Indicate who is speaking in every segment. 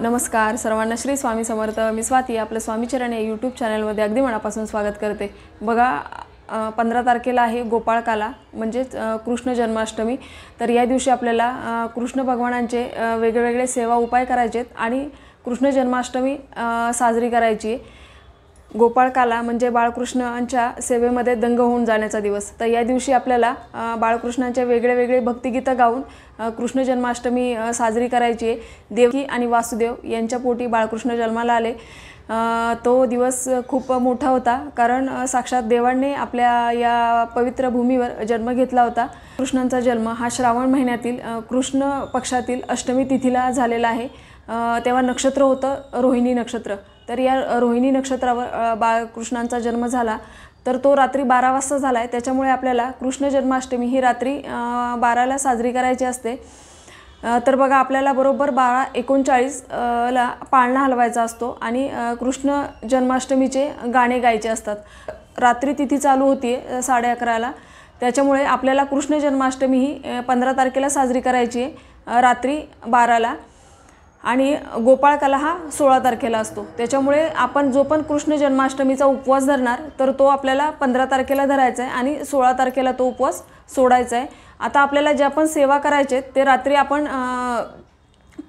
Speaker 1: नमस्कार सर्वांना, श्री स्वामी समर्थ. मी स्वाती आपलं स्वामीचरण या यूट्यूब चॅनलमध्ये अगदी मनापासून स्वागत करते. बघा 15 तारखेला आहे गोपाळकाला म्हणजेच कृष्ण जन्माष्टमी. तर या दिवशी आपल्याला कृष्ण भगवानांचे वेगवेगळे सेवा उपाय करायचे आणि कृष्ण जन्माष्टमी साजरी करायची. गोपाळकाला म्हणजे बाळकृष्णांच्या सेवेमध्ये दंग होऊन जाण्याचा दिवस. तर या दिवशी आपल्याला बाळकृष्णांचे वेगळे भक्तिगीतं गाऊन कृष्ण जन्माष्टमी साजरी करायची आहे. देवकी आणि वासुदेव यांच्या पोटी बाळकृष्ण जन्माला आले. तो दिवस खूप मोठा होता, कारण साक्षात देवांनी आपल्या या पवित्र भूमीवर जन्म घेतला होता. कृष्णांचा जन्म हा श्रावण महिन्यातील कृष्ण पक्षातील अष्टमी तिथीला झालेला आहे. तेव्हा नक्षत्र होतं रोहिणी नक्षत्र. तर या रोहिणी नक्षत्रावर बाळकृष्णांचा जन्म झाला. तर तो रात्री 12 वाजता झाला आहे. त्याच्यामुळे आपल्याला कृष्ण जन्माष्टमी ही रात्री 12ला साजरी करायची असते. तर बघा आपल्याला बरोबर 12:39 ला पाळणा हलवायचा असतो आणि कृष्ण जन्माष्टमीचे गाणे गायचे असतात. रात्री तिथी चालू होती 11:30ला. त्याच्यामुळे आपल्याला कृष्ण जन्माष्टमी ही 15 तारखेला साजरी करायची आहे रात्री 12ला. आणि गोपाळकाला हा 16 तारखेला असतो. त्याच्यामुळे आपण जो पण कृष्ण जन्माष्टमीचा उपवास धरणार तर तो आपल्याला 15 तारखेला धरायचा आहे आणि 16 तारखेला तो उपवास सोडायचा आहे. आता आपल्याला ज्या पण सेवा करायचे ते रात्री आपण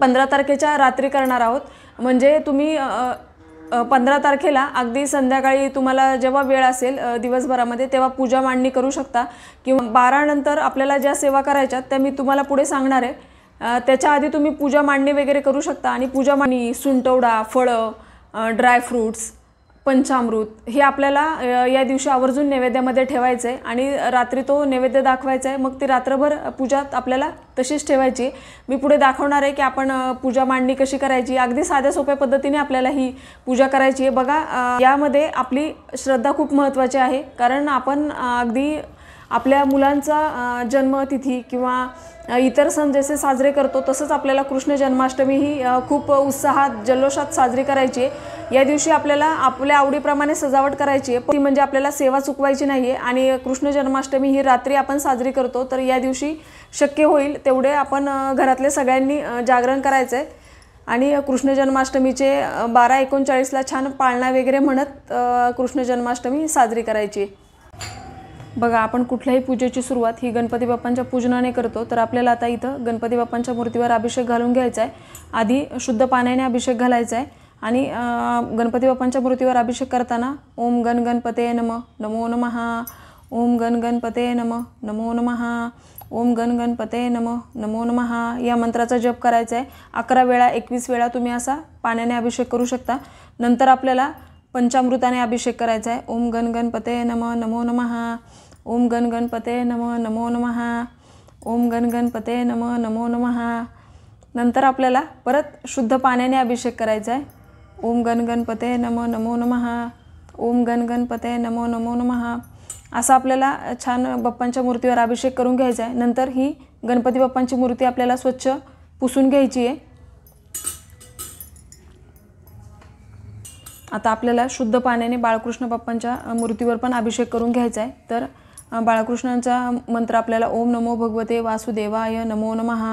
Speaker 1: 15 तारखेच्या रात्री करणार आहोत. म्हणजे तुम्ही 15 तारखेला अगदी संध्याकाळी तुम्हाला जेव्हा वेळ असेल दिवसभरामध्ये तेव्हा पूजा मांडणी करू शकता, किंवा 12 नंतर आपल्याला ज्या सेवा करायच्या त्या मी तुम्हाला पुढे सांगणार आहे. त्याच्या आधी तुम्ही पूजा मांडणी वगैरे करू शकता. आणि पूजा मांडणी, सुंटवडा, फळं, ड्रायफ्रूट्स, पंचामृत हे आपल्याला या दिवशी आवर्जून नैवेद्यामध्ये ठेवायचं आहे आणि रात्री तो नैवेद्य दाखवायचा आहे. मग ती रात्रभर पूजा आपल्याला तशीच ठेवायची. मी पुढे दाखवणार आहे की आपण पूजा मांडणी कशी करायची. अगदी साध्या सोप्या पद्धतीने आपल्याला ही पूजा करायची आहे. बघा यामध्ये आपली श्रद्धा खूप महत्त्वाची आहे, कारण आपण अगदी आपल्या मुलांचा जन्मतिथी किंवा इतर सण जसे साजरे करतो तसंच आपल्याला कृष्ण जन्माष्टमी ही खूप उत्साहात जल्लोषात साजरी करायची आहे. या दिवशी आपल्याला आपल्या आवडीप्रमाणे सजावट करायची आहे. ती म्हणजे आपल्याला सेवा चुकवायची नाही आहे. आणि कृष्ण जन्माष्टमी ही रात्री आपण साजरी करतो. तर या दिवशी शक्य होईल तेवढे आपण घरातल्या सगळ्यांनी जागरण करायचं आहे आणि कृष्ण जन्माष्टमीचे 12:39ला छान पाळणा वगैरे म्हणत कृष्ण जन्माष्टमी साजरी करायची. बघा आपण कुठल्याही पूजेची सुरुवात ही गणपती बाप्पांच्या पूजनाने करतो. तर आपल्याला आता इथं गणपती बाप्पांच्या मूर्तीवर अभिषेक घालून घ्यायचा आहे. आधी शुद्ध पाण्याने अभिषेक घालायचा आहे आणि गणपती बाप्पांच्या मूर्तीवर अभिषेक करताना ओम गण गणपते नमः नमो नमः, ओम गण गणपते नमः नमो नमः, ओम गण गणपते नमः नमो नमः या मंत्राचा जप करायचा आहे. 11 वेळा 21 वेळा तुम्ही असा पाण्याने अभिषेक करू शकता. नंतर आपल्याला पंचामृताने अभिषेक करायचा आहे. ओम गण गणपते नमः नमो नमः, ओम गण गणपते नमः नमो नमः, ओम गण गणपते नमः नमो नमः. नंतर आपल्याला परत शुद्ध पाण्याने अभिषेक करायचा आहे. ओम गण गणपते नमः नमो नमः, ओम गण गणपते नमः नमो नमः असा आपल्याला छान बाप्पांच्या मूर्तीवर अभिषेक करून घ्यायचा आहे. नंतर ही गणपती बाप्पांची मूर्ती आपल्याला स्वच्छ पुसून घ्यायची आहे. आता आपल्याला शुद्ध पाण्याने बाळकृष्ण बाप्पांच्या मूर्तीवर पण अभिषेक करून घ्यायचा आहे. तर बाळकृष्णांचा मंत्र आपल्याला ओम नमो भगवते वासुदेवाय नमो नमः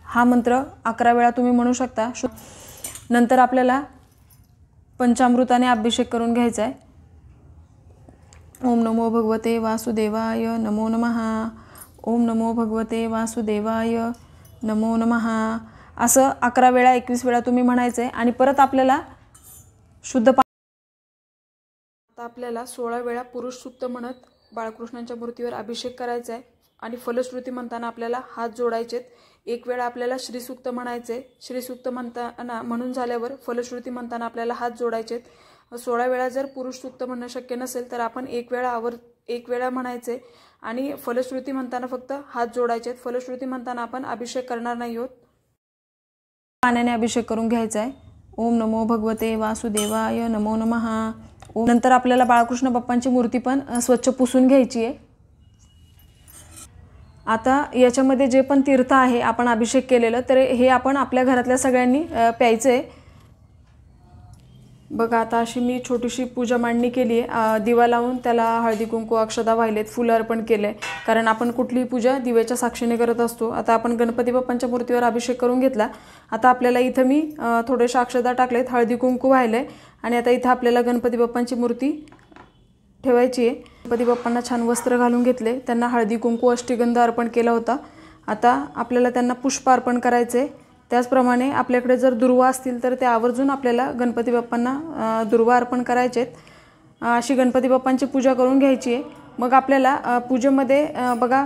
Speaker 1: हा मंत्र 11 वेळा तुम्ही म्हणू शकता. नंतर आपल्याला पंचामृताने अभिषेक करून घ्यायचा आहे. ओम नमो भगवते वासुदेवाय नमो नमः, ओम नमो भगवते वासुदेवाय नमो नमः असं 11 वेळा 21 वेळा तुम्ही म्हणायचं आहे. आणि परत आपल्याला शुद्ध आता आपल्याला 16 वेळा पुरुष सूक्त म्हणत बाळकृष्णांच्या मूर्तीवर अभिषेक करायचा आहे. आणि फलश्रुती म्हणताना आपल्याला हात जोडायचेत. 1 वेळा आपल्याला श्रीसूक्त म्हणायचे. श्रीसूक्त म्हणताना म्हणून झाल्यावर फलश्रुती म्हणताना आपल्याला हात जोडायचेत. 16 वेळा जर पुरुष सूक्त म्हणणं शक्य नसेल तर आपण 1 वेळा म्हणायचे आणि फलश्रुती म्हणताना फक्त हात जोडायचेत. फलश्रुती म्हणताना आपण अभिषेक करणार नाही आहोत. पाण्याने अभिषेक करून घ्यायचा आहे. ओम नमो भगवते वासुदेवाय नमो नमः. नंतर आपल्याला बाळकृष्ण बाप्पांची मूर्ती पण स्वच्छ पुसून घ्यायची आहे. आता याच्यामध्ये जे पण तीर्थ आहे आपण अभिषेक केलेलं तर हे आपण आपल्या घरातल्या सगळ्यांनी प्यायचं आहे. बघा आता अशी मी छोटीशी पूजा मांडणी केली आहे। दिवा लावून त्याला हळदी कुंकू अक्षदा वाहिलेत, फुलं अर्पण केले, कारण आपण कुठलीही पूजा दिव्याच्या साक्षीने करत असतो। आता आपण गणपती बाप्पांच्या मूर्तीवर अभिषेक करून घेतला। आता आपल्याला इथं मी थोडेशा अक्षदा टाकलेत, हळदी कुंकू वाहिले आणि आता इथं आपल्याला गणपती बाप्पांची मूर्ती ठेवायची आहे। गणपती बाप्पांना छान वस्त्र घालून घेतले, त्यांना हळदी कुंकू अष्टगंध अर्पण केला होता। आता आपल्याला त्यांना पुष्प अर्पण करायचे। त्याचप्रमाणे आपल्याकडे जर दुर्वा असतील तर ते आवर्जून आपल्याला गणपती बाप्पांना दुर्वा अर्पण करायचेत। अशी गणपती बाप्पांची पूजा करून घ्यायची आहे। मग आपल्याला पूजेमध्ये बघा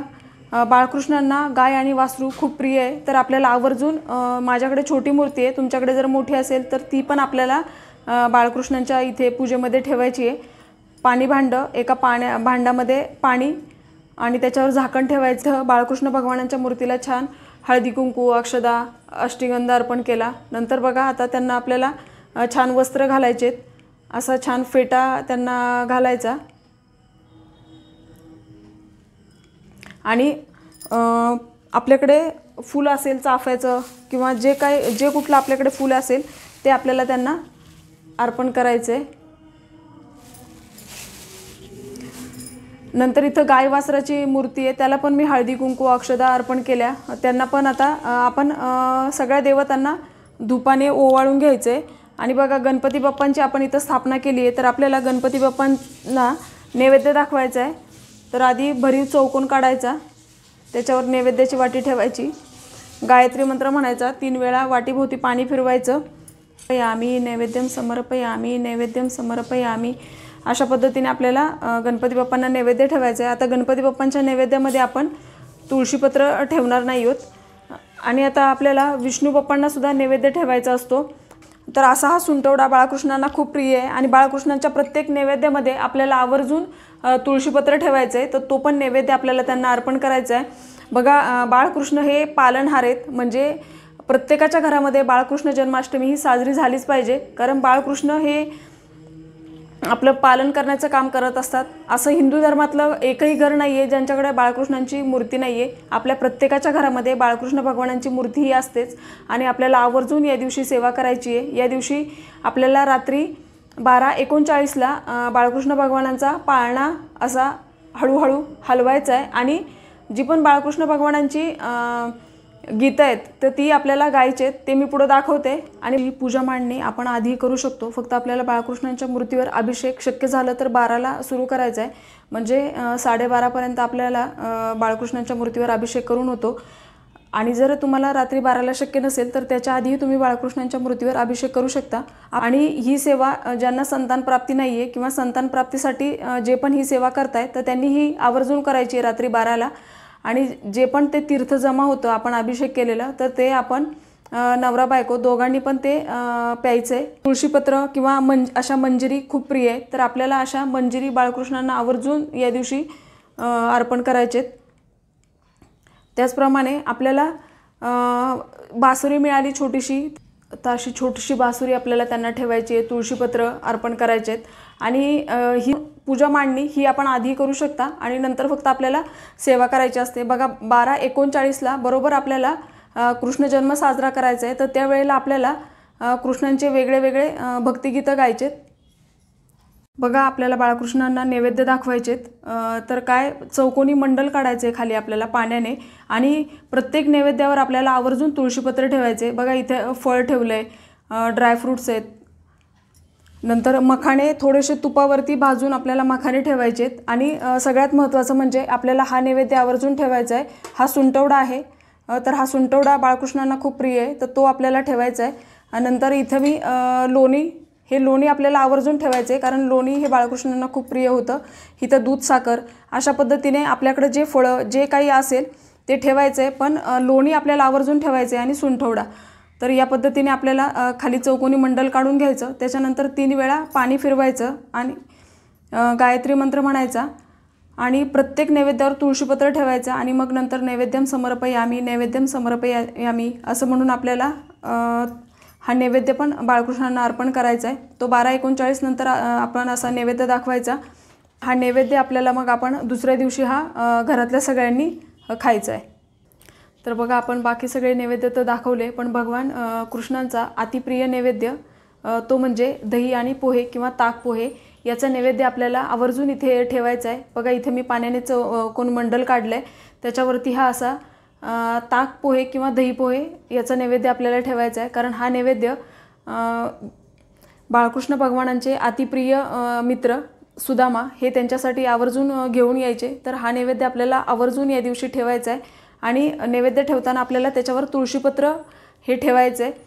Speaker 1: बाळकृष्णांना गाय आणि वासरू खूप प्रिय आहे, तर आपल्याला आवर्जून माझ्याकडे छोटी मूर्ती आहे, तुमच्याकडे जर मोठी असेल तर ती पण आपल्याला बाळकृष्णांच्या इथे पूजेमध्ये ठेवायची आहे। पाणी भांड, एका भांड्यामध्ये पाणी आणि त्याच्यावर झाकण ठेवायचं। बाळकृष्ण भगवानांच्या मूर्तीला छान हळदी कुंकू अक्षदा अष्टगंध अर्पण केला। नंतर बघा आता त्यांना आपल्याला छान वस्त्र घालायचेत, असा छान फेटा त्यांना घालायचा आणि आपल्याकडे फूल असेल चाफ्याचं किंवा जे कुठलं आपल्याकडे फूल असेल ते आपल्याला त्यांना अर्पण करायचे। नंतर इथं गाय वासराची मूर्ती आहे, त्याला पण मी हळदी कुंकू अक्षदा अर्पण केल्या। त्यांना पण आता आपण सगळ्या देवतांना धूपाने ओवाळून घ्यायचे आणि बघा गणपती बाप्पांची आपण इथं स्थापना केली आहे, तर आपल्याला गणपती बाप्पांना नैवेद्य दाखवायचा आहे। तर आधी भरीव चौकोन काढायचा, त्याच्यावर नैवेद्याची वाटी ठेवायची, गायत्री मंत्र म्हणायचा, 3 वेळा वाटीभोवती पाणी फिरवायचं। यामी नैवेद्यम समर्पयामी नैवेद्यम समर्पयामी, अशा पद्धतीने आपल्याला गणपती बाप्पांना नैवेद्य ठेवायचा आहे। आता गणपती बाप्पांच्या नैवेद्यामध्ये आपण तुळशीपत्र ठेवणार नाही आहोत आणि आता आपल्याला विष्णू बाप्पांना सुद्धा नैवेद्य ठेवायचा असतो। तर असा हा सुंटवडा बाळकृष्णांना खूप प्रिय आहे आणि बाळकृष्णांच्या प्रत्येक नैवेद्यामध्ये आपल्याला आवर्जून तुळशीपत्र ठेवायचं आहे, तर तो पण नैवेद्य आपल्याला त्यांना अर्पण करायचा आहे। बघा बाळकृष्ण हे पालनहार आहेत, म्हणजे प्रत्येकाच्या घरामध्ये बाळकृष्ण जन्माष्टमी ही साजरी झालीच पाहिजे, कारण बाळकृष्ण हे आपलं पालन करण्याचं काम करत असतात। असं हिंदू धर्मातलं एकही घर नाही आहे ज्यांच्याकडे बाळकृष्णांची मूर्ती नाही आहे। आपल्या प्रत्येकाच्या घरामध्ये बाळकृष्ण भगवानांची मूर्ती ही असतेच आणि आपल्याला आवर्जून या दिवशी सेवा करायची आहे। या दिवशी आपल्याला रात्री 12:39ला बाळकृष्ण भगवानांचा पाळणा असा हळूहळू हलवायचा आहे आणि जी पण बाळकृष्ण भगवानांची गीतं आहेत तर ती आपल्याला गायची आहेत, ते मी पुढे दाखवते। आणि ही पूजा मांडणी आपण आधी करू शकतो, फक्त आपल्याला बाळकृष्णांच्या मूर्तीवर अभिषेक शक्य झालं तर 12ला सुरू करायचा आहे, म्हणजे 12:30पर्यंत आपल्याला बाळकृष्णांच्या मूर्तीवर अभिषेक करून होतो। आणि जर तुम्हाला रात्री 12ला शक्य नसेल तर त्याच्या आधीही तुम्ही बाळकृष्णांच्या मूर्तीवर अभिषेक करू शकता। आणि ही सेवा ज्यांना संतान प्राप्ती नाही आहे किंवा संतान प्राप्तीसाठी जे पण ही सेवा करतायत तर त्यांनी ही आवर्जून करायची आहे रात्री 12ला। आणि जे पण ते तीर्थ जमा होतं आपण अभिषेक केलेलं, तर ते आपण नवरा बायको दोघांनी पण ते प्यायचे। तुळशीपत्र किंवा अशा मंजिरी खूप प्रिय आहे, तर आपल्याला अशा मंजिरी बाळकृष्णांना आवर्जून या दिवशी अर्पण करायचेत। त्याचप्रमाणे आपल्याला बासुरी मिळाली छोटीशी, तर अशी छोटीशी बासुरी आपल्याला त्यांना ठेवायची आहे, तुळशीपत्र अर्पण करायचे आहेत। आणि ही पूजा मांडणी ही आपण आधी करू शकता आणि नंतर फक्त आपल्याला सेवा करायची असते। बघा 12:39ला बरोबर आपल्याला कृष्ण जन्म साजरा करायचा आहे, तर त्यावेळेला आपल्याला कृष्णांचे वेगळे वेगळे भक्तिगीतं गायचेत। बघा आपल्याला बाळकृष्णांना नैवेद्य दाखवायचेत, तर काय चौकोनी मंडल काढायचे खाली आपल्याला पाण्याने आणि प्रत्येक नैवेद्यावर आपल्याला आवर्जून तुळशीपत्र ठेवायचे। बघा इथे फळ ठेवलंय, ड्रायफ्रुट्स आहेत, नंतर मखाणे थोडेसे तुपावरती भाजून आपल्याला मखाणे ठेवायचेत। आणि सगळ्यात महत्त्वाचं म्हणजे आपल्याला हा नैवेद्य आवर्जून ठेवायचा आहे। हा सुंटवडा आहे, तर हा सुंटवडा बाळकृष्णांना खूप प्रिय आहे, तर तो आपल्याला ठेवायचा आहे। नंतर इथं मी लोणी आपल्याला आवर्जून ठेवायचे आहे, कारण लोणी हे बाळकृष्णांना खूप प्रिय होतं। इथं दूध साखर अशा पद्धतीने आपल्याकडे जे फळं जे काही असेल ते ठेवायचं आहे, पण लोणी आपल्याला आवर्जून ठेवायचं आहे आणि सुंटवडा। तर या पद्धतीने आपल्याला खाली चौकोनी मंडल काढून घ्यायचं, त्याच्यानंतर 3 वेळा पाणी फिरवायचं आणि गायत्री मंत्र म्हणायचा आणि प्रत्येक नैवेद्यावर तुळशीपत्र ठेवायचं आणि मग नंतर नैवेद्यम समर्पयामी नैवेद्यम समर्पयामी असं म्हणून आपल्याला हा नैवेद्य पण बाळकृष्णांना अर्पण करायचा आहे। तो 12:39 नंतर आपण असा नैवेद्य दाखवायचा। हा नैवेद्य आपल्याला मग आपण दुसऱ्या दिवशी हा घरातल्या सगळ्यांनी खायचा आहे। तर बघा आपण बाकी सगळे नैवेद्य तर दाखवले, पण भगवान कृष्णांचा अतिप्रिय नैवेद्य तो म्हणजे दही आणि पोहे किंवा ताक पोहे याचा नैवेद्य आपल्याला आवर्जून इथे ठेवायचा आहे। बघा इथे मी पाण्याने कोण मंडल काढलं आहे, त्याच्यावरती हा असा ताक पोहे किंवा दही पोहे याचा नैवेद्य आपल्याला ठेवायचा आहे। कारण हा नैवेद्य बाळकृष्ण भगवानांचे अतिप्रिय मित्र सुदामा हे त्यांच्यासाठी आवर्जून घेऊन यायचे, तर हा नैवेद्य आपल्याला आवर्जून या दिवशी ठेवायचा आहे। आणि नैवेद्य ठेवताना आपल्याला त्याच्यावर तुळशीपत्र हे ठेवायचं आहे।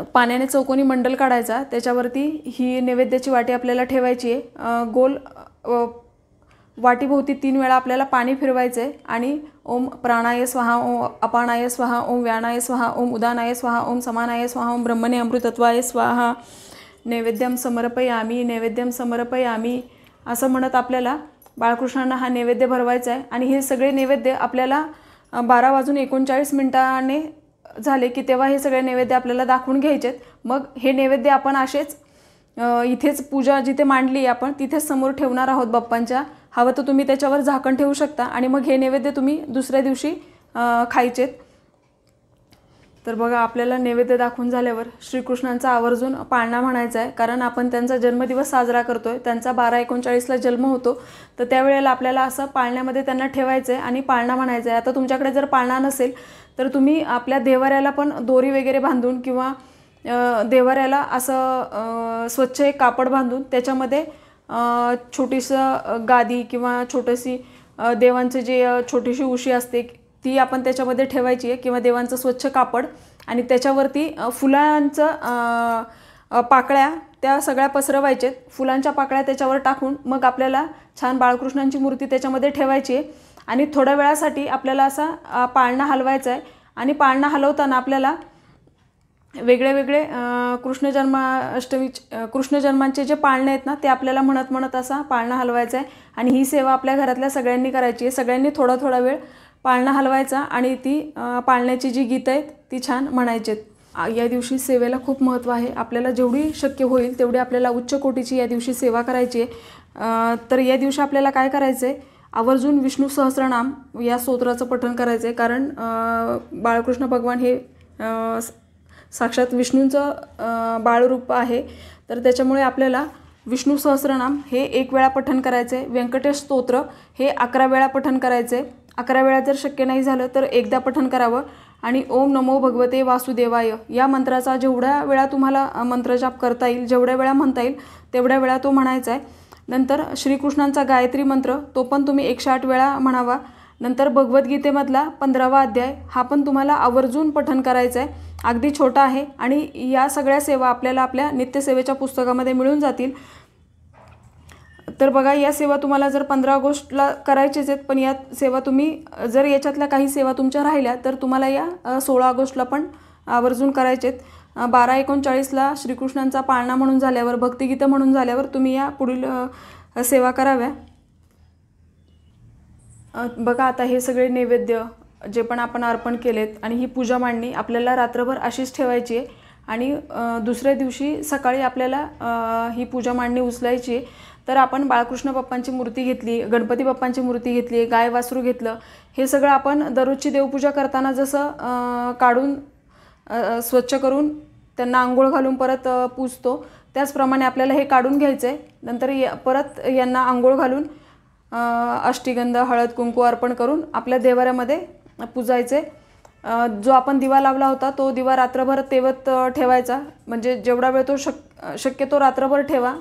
Speaker 1: पाण्याने चौकोनी मंडल काढायचा, त्याच्यावरती ही नैवेद्याची वाटी आपल्याला ठेवायची आहे। गोल वाटीभोवती 3 वेळा आपल्याला पाणी फिरवायचं आहे आणि ओम प्राणाय स्वाहा, ओम अपानाय स्वाहा, ओम व्यानाय स्वाहा, ओम उदानाय स्वाहा, ओम समानाय स्वाहा, ओम ब्रह्मणे अमृतत्वाय स्वाहा, नैवेद्यम समर्पयामी, नैवेद्यम समर्पयामी असं म्हणत आपल्याला बाळकृष्णांना हा नैवेद्य भरवायचा आहे। आणि हे सगळे नैवेद्य आपल्याला 12:39 झाले की तेव्हा हे सगळे नैवेद्य आपल्याला दाखवून घ्यायचेत। मग हे नैवेद्य आपण असेच इथेच पूजा जिथे मांडली आपण तिथेच समोर ठेवणार आहोत बाप्पांच्या। हवं तर तुम्ही त्याच्यावर झाकण ठेवू शकता आणि मग हे नैवेद्य तुम्ही दुसऱ्या दिवशी खायचेत। तर बघा आपल्याला नैवेद्य दाखवून झाल्यावर श्रीकृष्णांचा आवर्जून पाळणा म्हणायचा आहे, कारण आपण त्यांचा जन्मदिवस साजरा करतोय। त्यांचा 12/39 जन्म होतो, तर त्यावेळेला आपल्याला असं पाळण्यामध्ये त्यांना ठेवायचं आहे आणि पाळणा म्हणायचा आहे। आता तुमच्याकडे जर पाळणा नसेल तर तुम्ही आपल्या देवाऱ्याला पण दोरी वगैरे बांधून किंवा देवाऱ्याला असं स्वच्छ एक कापड बांधून त्याच्यामध्ये छोटीसं गादी किंवा छोटीशी देवांचे जे छोटीशी उशी असते ती आपण त्याच्यामध्ये ठेवायची आहे, किंवा देवांचं स्वच्छ कापड आणि त्याच्यावरती फुलांचं पाकळ्या त्या सगळ्या पसरवायचेत। फुलांच्या पाकळ्या त्याच्यावर टाकून मग आपल्याला छान बाळकृष्णांची मूर्ती त्याच्यामध्ये ठेवायची आहे आणि थोड्या वेळासाठी आपल्याला असा पाळणा हलवायचा आहे। आणि पाळणा हलवताना आपल्याला वेगळे वेगळे कृष्ण जन्मांचे जे पाळणे आहेत ना ते आपल्याला म्हणत असा पाळणा हलवायचा आहे। आणि ही सेवा आपल्या घरातल्या सगळ्यांनी करायची आहे। सगळ्यांनी थोडा वेळ पाळणा हलवायचा आणि ती पाळण्याची जी गीतं आहेत ती छान म्हणायचेत। या दिवशी सेवेला खूप महत्त्व आहे। आपल्याला जेवढी शक्य होईल तेवढी आपल्याला उच्च कोटीची या दिवशी सेवा करायची आहे। तर या दिवशी आपल्याला काय करायचं आहे, आवर्जून विष्णू सहस्रनाम या स्तोत्राचं पठण करायचं आहे। कारण बाळकृष्ण भगवान हे साक्षात विष्णूंचं बाळरूप आहे, तर त्याच्यामुळे आपल्याला विष्णू सहस्रनाम हे 1 वेळा पठण करायचं आहे। व्यंकटेश स्तोत्र हे 11 वेळा पठण करायचं आहे। 11 वेळा जर शक्य नाही झालं तर एकदा पठण करावं। आणि ओम नमो भगवते वासुदेवाय या मंत्राचा जेवढ्या वेळा तुम्हाला मंत्रजाप करता येईल, जेवढ्या वेळा म्हणता येईल तेवढ्या वेळा तो म्हणायचा आहे। नंतर श्रीकृष्णांचा गायत्री मंत्र तो पण तुम्ही 108 वेळा म्हणावा। नंतर भगवद्गीतेमधला 15वा अध्याय हा पण तुम्हाला आवर्जून पठण करायचा आहे। अगदी छोटा आहे आणि या सगळ्या सेवा आपल्याला आपल्या नित्यसेवेच्या पुस्तकामध्ये मिळून जातील। तर बघा या सेवा तुम्हाला जर 15 ऑगस्टला करायचेच आहेत, पण या सेवा तुम्ही जर याच्यातल्या काही सेवा तुमच्या राहिल्या तर तुम्हाला या 16 ऑगस्टला पण आवर्जून करायचेत। 12/39 श्रीकृष्णांचा पाळणा म्हणून झाल्यावर, भक्तिगीतं म्हणून झाल्यावर तुम्ही या पुढील सेवा कराव्या। बघा आता हे सगळे नैवेद्य जे पण आपण अर्पण केलेत आणि ही पूजा मांडणी आपल्याला रात्रभर अशीच ठेवायची आहे आणि दुसऱ्या दिवशी सकाळी आपल्याला ही पूजा मांडणी उचलायची आहे। तर आपण बाळकृष्ण बाप्पांची मूर्ती घेतली, गणपती बाप्पांची मूर्ती घेतली, गाय वासरू घेतलं, हे सगळं आपण दररोजची देवपूजा करताना जसं काढून स्वच्छ करून त्यांना आंघोळ घालून परत पूजतो त्याचप्रमाणे आपल्याला हे काढून घ्यायचं आहे। नंतर परत यांना आंघोळ घालून अष्टगंध हळद कुंकू अर्पण करून आपल्या देवाऱ्यामध्ये पूजायचे। जो आपण दिवा लावला होता तो दिवा रात्रभर तेवत ठेवायचा, म्हणजे जेवढा वेळ तो शक्यतो रात्रभर ठेवा,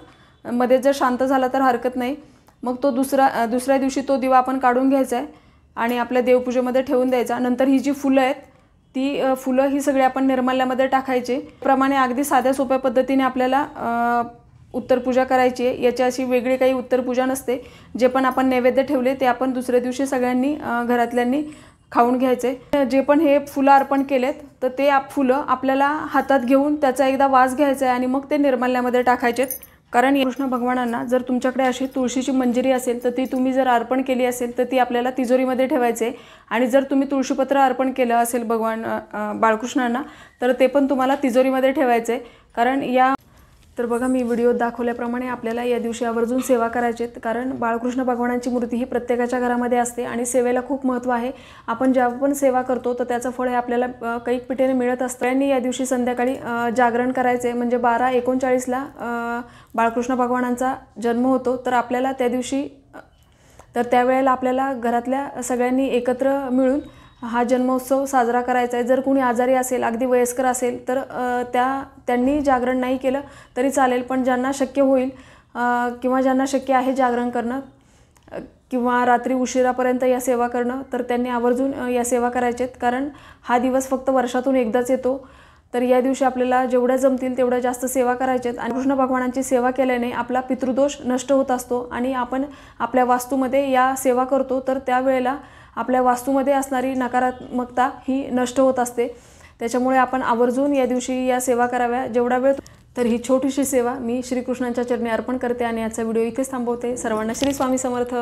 Speaker 1: मध्ये जर शांत झाला तर हरकत नाही। मग तो दुसऱ्या दिवशी तो दिवा आपण काढून घ्यायचा आहे आणि आपल्या देवपूजेमध्ये ठेवून द्यायचा। नंतर ही जी फुलं आहेत ती फुलं ही सगळी आपण निर्माल्यामध्ये टाकायची। प्रमाणे अगदी साध्या सोप्या पद्धतीने आपल्याला उत्तरपूजा करायची आहे। याची अशी वेगळी काही उत्तरपूजा नसते। जे पण आपण नैवेद्य ठेवले ते आपण दुसऱ्या दिवशी सगळ्यांनी घरातल्यांनी खाऊन घ्यायचे। जे पण हे फुलं अर्पण केलेत तर ते फुलं आपल्याला हातात घेऊन त्याचा एकदा वास घ्यायचा आहे आणि मग ते निर्माल्यामध्ये टाकायचेत। कारण कृष्ण भगवानांना जर तुमच्याकडे अशी तुळशीची मंजिरी असेल तर ती तुम्ही जर अर्पण केली असेल तर ती आपल्याला तिजोरीमध्ये ठेवायचे। आणि जर तुम्ही तुळशीपत्र अर्पण केलं असेल भगवान बाळकृष्णांना तर ते पण तुम्हाला तिजोरीमध्ये ठेवायचे। कारण या तर बघा, मी व्हिडिओत दाखवल्याप्रमाणे आपल्याला या दिवशी आवर्जून सेवा करायची आहे, कारण बाळकृष्ण भगवानांची मूर्ती ही प्रत्येकाच्या घरामध्ये असते आणि सेवेला खूप महत्त्व आहे. आपण जेव्हा पण सेवा करतो तर त्याचं फळ हे आपल्याला कैक पिठेने मिळत असतं. आणि या दिवशी संध्याकाळी जागरण करायचे, म्हणजे 12:39ला बाळकृष्ण भगवानांचा जन्म होतो. तर आपल्याला त्या दिवशी त्यावेळेला आपल्याला घरातल्या सगळ्यांनी एकत्र मिळून हा जन्मोत्सव साजरा करायचा आहे. जर कोणी आजारी असेल, अगदी वयस्कर असेल, तर त्यांनी जागरण नाही केलं तरी चालेल, पण ज्यांना शक्य होईल किंवा ज्यांना शक्य आहे जागरण करणं किंवा रात्री उशिरापर्यंत या सेवा करणं, तर त्यांनी आवर्जून या सेवा करायच्या आहेत. कारण हा दिवस फक्त वर्षातून एकदाच येतो. तर या दिवशी आपल्याला जेवढ्या जमतील तेवढ्या जास्त सेवा करायच्या आहेत. आणि कृष्ण भगवानांची सेवा केल्याने आपला पितृदोष नष्ट होत असतो आणि आपण आपल्या वास्तूमध्ये या सेवा करतो, तर त्यावेळेला आपल्या वास्तूमध्ये असणारी नकारात्मकता ही नष्ट होत असते. त्याच्यामुळे आपण आवर्जून या दिवशी या सेवा कराव्या जेवढा वेळ. तर ही छोटीशी सेवा मी श्रीकृष्णांच्या चरणी अर्पण करते आणि आजचा व्हिडिओ इथेच थांबवते. सर्वांना श्री स्वामी समर्थ.